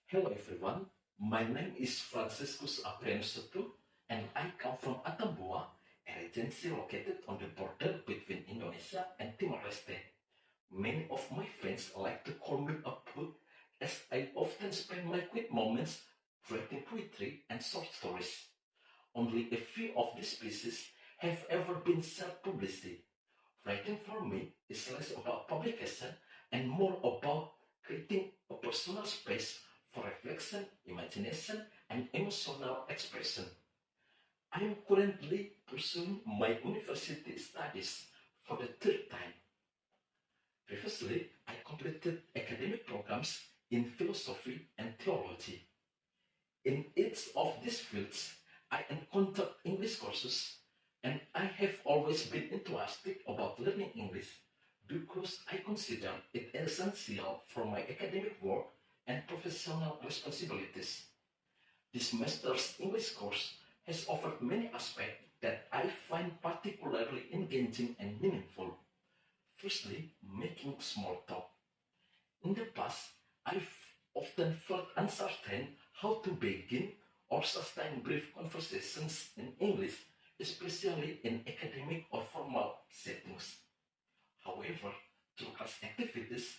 Hello everyone, my name is Franciscus Abraham Soto and I come from Atambua, a regency located on the border between Indonesia and Timor-Leste. Many of my friends like to call me a poet as I often spend my quiet moments writing poetry and short stories. Only a few of these pieces have ever been self-published. Writing for me is less about publication and more about creating a personal space for reflection, imagination, and emotional expression. I am currently pursuing my university studies for the third time. Previously, I completed academic programs in philosophy and theology. In each of these fields, I encountered English courses, and I have always been enthusiastic about learning English because I consider it essential for my academic work and professional responsibilities. This master's English course has offered many aspects that I find particularly engaging and meaningful. Firstly, making small talk. In the past, I've often felt uncertain how to begin or sustain brief conversations in English, especially in academic or formal settings. However, through class activities,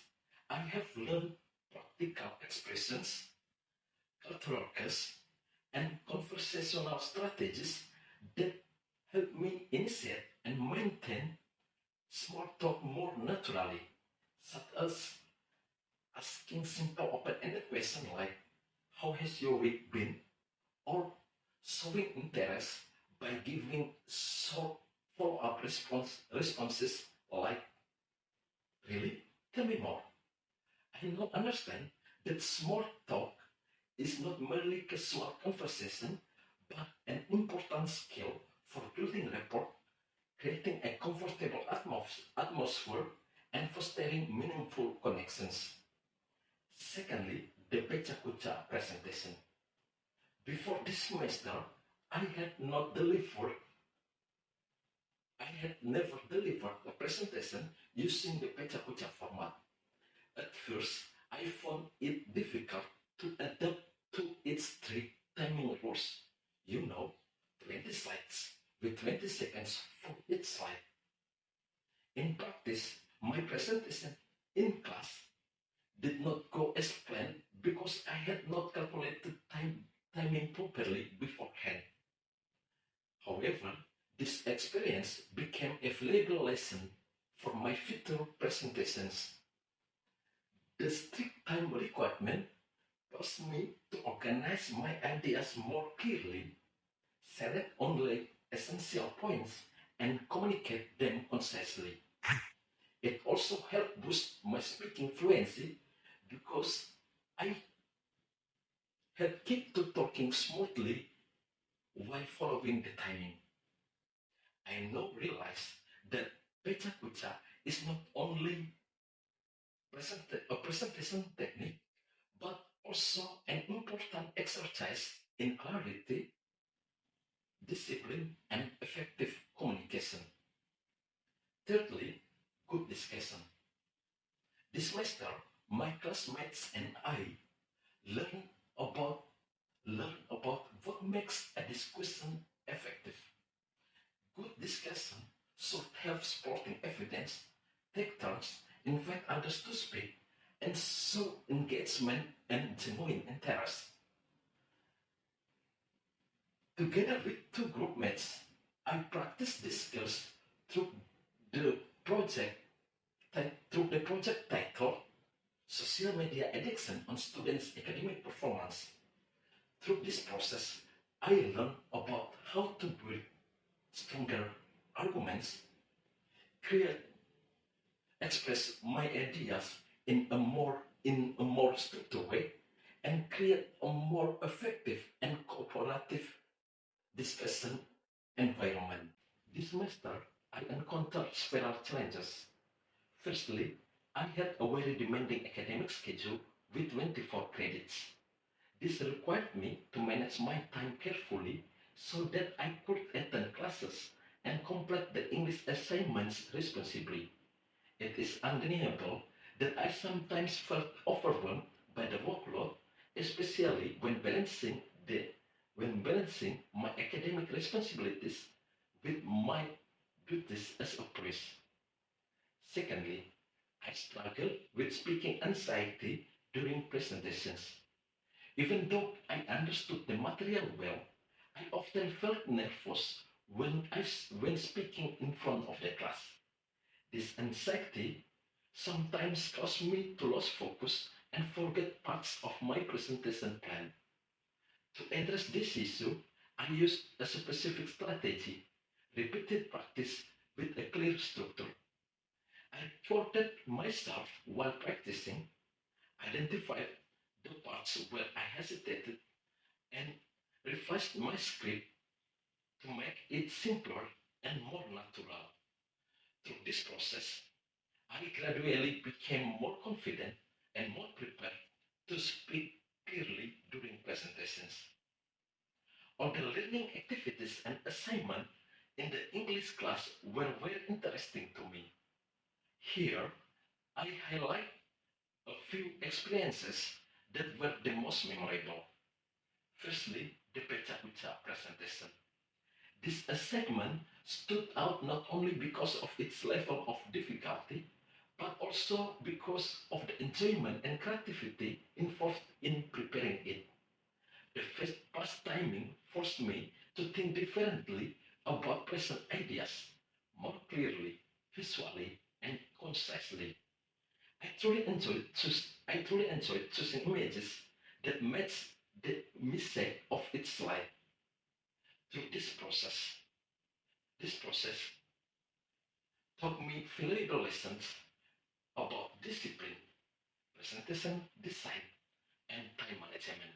I have learned practical expressions, cultural cues, and conversational strategies that help me initiate and maintain small talk more naturally, such as asking simple open-ended questions like, how has your week been? Or showing interest by giving short follow-up responses like, really? Tell me more. I now understand that small talk is not merely casual conversation, but an important skill for building rapport, creating a comfortable atmosphere, and fostering meaningful connections. Secondly, the Pecha Kucha presentation. Before this semester, I had not delivered, I had never delivered a presentation using the Pecha Kucha format. At first, I found it difficult to adapt to its strict timing rules. You know, 20 slides with 20 seconds for each slide. In practice, my presentation in class did not go as planned because I had not calculated timing properly beforehand. However, this experience became a valuable lesson for my future presentations. The strict time requirement forced me to organize my ideas more clearly, select only essential points, and communicate them concisely. It also helped boost my speaking fluency because I had kept to talking smoothly while following the timing. I now realize that Pecha Kucha is not only a presentation technique, but also an important exercise in clarity, discipline, and effective communication. Thirdly, good discussion. This semester, my classmates and I learn about learn about what makes a discussion effective. Good discussion should have supporting evidence, take turns, invite others to speak, and show engagement and genuine interest. Together with two group mates, I practice these skills through the project through the project titled Social Media Addiction on Students' Academic Performance. Through this process, I learn about how to build stronger arguments, create, express my ideas in a more structured way, and create a more effective and cooperative discussion environment. This semester, I encountered several challenges. Firstly, I had a very demanding academic schedule with 24 credits. This required me to manage my time carefully so that I could attend classes and complete the English assignments responsibly. It is undeniable that I sometimes felt overwhelmed by the workload, especially when balancing my academic responsibilities with my duties as a priest. Secondly, I struggle with speaking anxiety during presentations. Even though I understood the material well, I often felt nervous when speaking in front of the class. This anxiety sometimes caused me to lose focus and forget parts of my presentation plan. To address this issue, I used a specific strategy, repeated practice with a clear structure. I recorded myself while practicing, identified the parts where I hesitated, and revised my script to make it simpler and more natural. Through this process, I gradually became more confident and more prepared to speak clearly during presentations. All the learning activities and assignments in the English class were very interesting to me. Here, I highlight a few experiences that were the most memorable. Firstly, the Pecha Kucha presentation. This segment stood out not only because of its level of difficulty, but also because of the enjoyment and creativity involved in preparing it. The fast timing forced me to think differently about present ideas more clearly, visually, and concisely. I truly enjoyed choosing images that match the mistake of its slide. Through this process taught me valuable lessons about discipline, presentation design, and time management.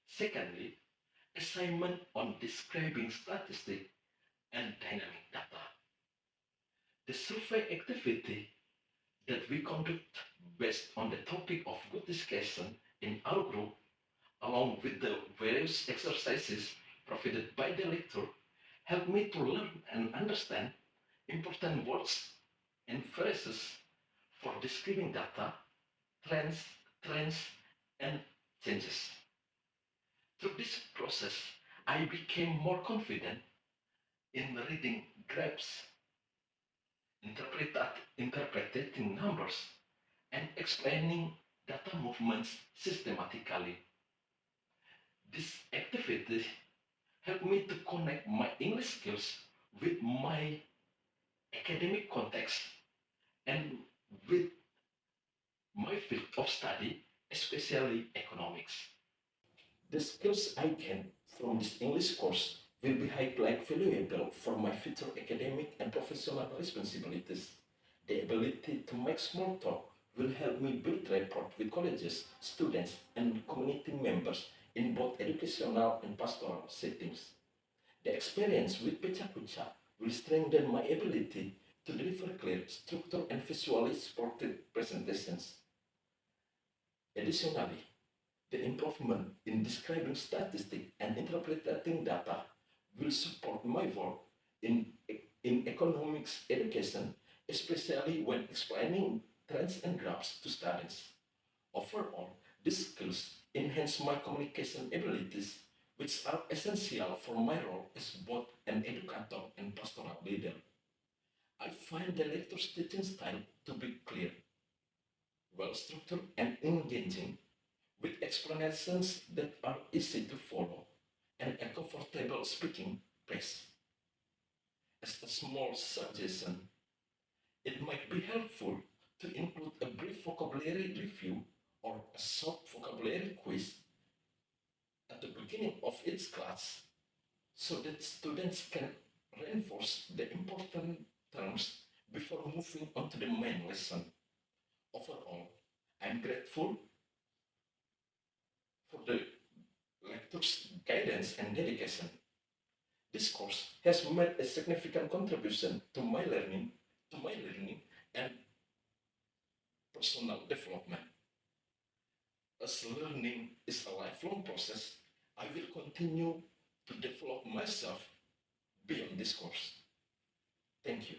Secondly, assignment on describing statistics and dynamic data. The survey activity that we conduct based on the topic of good discussion in our group, along with the various exercises provided by the lecturer, helped me to learn and understand important words and phrases for describing data, trends, trends, and changes. Through this process, I became more confident in reading graphs, interpreting numbers, and explaining data movements systematically. This activity helped me to connect my English skills with my academic context and with my field of study, especially economics. The skills I gain from this English course will be highly valuable for my future academic and professional responsibilities. The ability to make small talk will help me build rapport with colleges, students, and community members in both educational and pastoral settings. The experience with Pecha Kucha will strengthen my ability to deliver clear, structured, and visually supported presentations. Additionally, the improvement in describing statistics and interpreting data will support my work in, in economics education, especially when explaining trends and graphs to students. Overall, these skills enhance my communication abilities, which are essential for my role as both an educator and pastoral leader. I find the lecture's teaching style to be clear, well structured, and engaging, with explanations that are easy to follow and a comfortable speaking pace. As a small suggestion, it might be helpful to include a brief vocabulary review or a short vocabulary quiz at the beginning of each class so that students can reinforce the important terms before moving on to the main lesson. Overall, I'm grateful for the lecture's guidance and dedication. This course has made a significant contribution to my learning and personal development. As learning is a lifelong process, I will continue to develop myself beyond this course. Thank you.